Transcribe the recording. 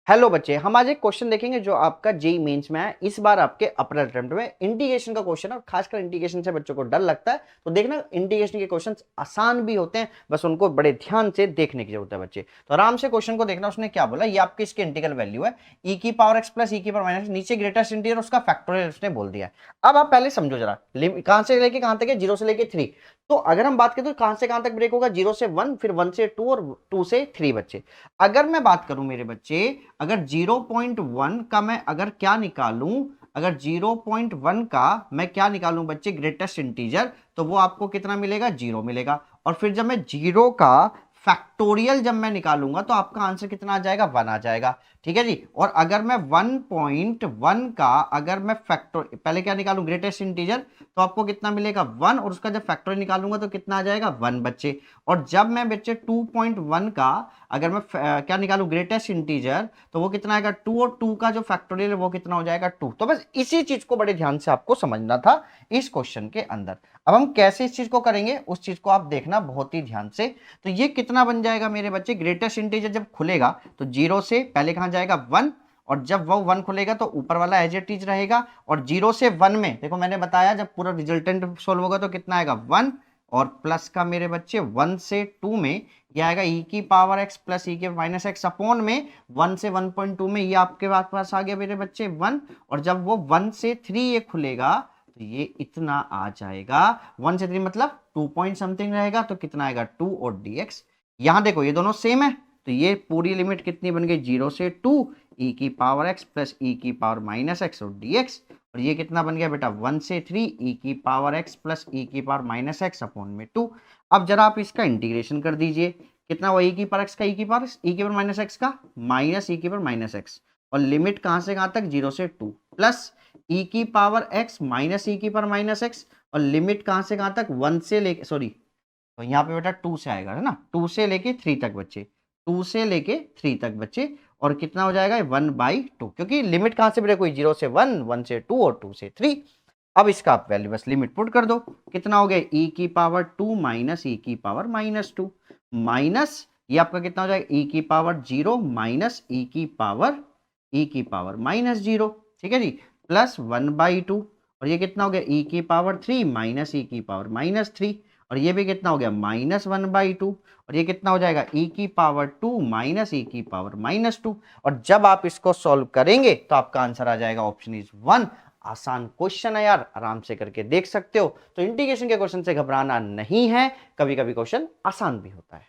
Hello बच्चे, हम आज एक क्वेश्चन देखेंगे जो आपका जेई मेंस में है। इस बार आपके अपर अटेम्प्ट में इंटीग्रेशन का क्वेश्चन है और खासकर इंटीग्रेशन से बच्चों को डर लगता है। तो देखना, इंटीग्रेशन के क्वेश्चंस आसान भी होते हैं, बस उनको बड़े ध्यान से देखने की जरूरत है बच्चे। तो आराम से क्वेश्चन को देखना। उसने क्या बोला, ये आपकी इसकी इंटीग्रल वैल्यू है e की पावर x प्लस e की पावर माइनस, नीचे ग्रेटेस्ट इंटीजर उसका फैक्टोरियल उसने बोल दिया है। अब आप पहले समझो जरा, कहां से लेके कहां तक है, 0 से लेके 3। तो अगर हम बात करें तो कहां से कहां तक ब्रेक होगा, 0 से 1, फिर 1 से 2 और 2 से 3 बच्चे। अगर मैं बात करूं मेरे बच्चे, अगर 0.1 का मैं अगर क्या निकालूं, अगर 0.1 का मैं क्या निकालूं बच्चे, ग्रेटेस्ट इंटीजर, तो वो आपको कितना मिलेगा, 0 मिलेगा। और फिर जब मैं 0 का फैक्टोरियल जब मैं निकालूंगा तो आपका आंसर कितना आ जाएगा, 1 आ जाएगा। ठीक है जी। और अगर मैं 1.1 का अगर मैं फैक्टर पहले क्या निकालूं, ग्रेटेस्ट इंटीजर, तो आपको कितना मिलेगा, 1, और उसका जब फैक्टोरियल निकालूंगा तो कितना आ जाएगा, 1 बच्चे। और जब मैं बच्चे 2.1 का अगर मैं क्या निकालूं, ग्रेटेस्ट इंटीजर, तो वो कितना आएगा, 2, और 2 का जो फैक्टोरियल है वो कितना हो जाएगा, 2। तो बस इसी चीज को बड़े ध्यान से आपको समझना था इस क्वेश्चन के अंदर। अब हम कैसे इस चीज को करेंगे, उस चीज को आप देखना बहुत ही ध्यान से। तो ये कितना बन जाएगा मेरे बच्चे, ग्रेटेस्ट इंटीजर जब खुलेगा तो 0 से पहले कहां जाएगा, 1, और जब वो 1 खुलेगा तो ऊपर वाला एज इट इज रहेगा। और 0 से 1 में देखो मैंने बताया, जब पूरा रिजल्टेंट सोल्व होगा तो कितना आएगा, 1, और प्लस का मेरे बच्चे 1 से 2 में ये आएगा e की पावर x प्लस e के माइनस एक्स अपॉन में 1 से 1.2 में ये आपके पास आ गया मेरे बच्चे 1। और जब वो 1 से 3 ये खुलेगा तो ये इतना आ जाएगा, 1 से 3 मतलब 2 पॉइंट समथिंग रहेगा, तो कितना आएगा, 2 और dx। यहां देखो ये दोनों सेम है, तो ये पूरी लिमिट कितनी बन गई, 0 से 2 e की पावर x प्लस e की पावर माइनस एक्स और dx। और ये कितना बन गया बेटा, 1 से 3 e की पावर x प्लस e की पावर माइनस एक्स अपॉन में 2। अब जरा आप इसका इंटीग्रेशन कर दीजिए, कितना हुआ, e की पावर x का e की पावर माइनस एक्स का माइनस e की पावर माइनस एक्स, और लिमिट कहां से कहां तक, 0 से 2, प्लस e की पावर x माइनस e की पावर माइनस एक्स, और लिमिट कहां से कहां तक, 1 से लेके सॉरी, तो यहाँ पे बेटा 2 से आएगा है ना, 2 से लेके 3 तक बच्चे, 2 से लेके 3 तक बच्चे। और कितना हो जाएगा, 1/2, क्योंकि लिमिट कहां से ब्रेक हुई, 0 से 1, 1 से 2 और 2 से 3। अब इसका आप वैल्यू बस लिमिट पुट कर दो, कितना हो गया, e की पावर 2 माइनस e की पावर माइनस 2, माइनस ये आपका कितना हो जाएगा, e की पावर 0 माइनस e की पावर माइनस 0। ठीक है जी, प्लस 1/2, और ये कितना हो गया, e की पावर 3 माइनस e की पावर माइनस 3, और ये भी कितना हो गया, माइनस 1/2, और ये कितना हो जाएगा, e की पावर 2 माइनस e की पावर माइनस 2। और जब आप इसको सॉल्व करेंगे तो आपका आंसर आ जाएगा ऑप्शन इज 1। आसान क्वेश्चन है यार, आराम से करके देख सकते हो। तो इंटीग्रेशन के क्वेश्चन से घबराना नहीं है, कभी कभी क्वेश्चन आसान भी होता है।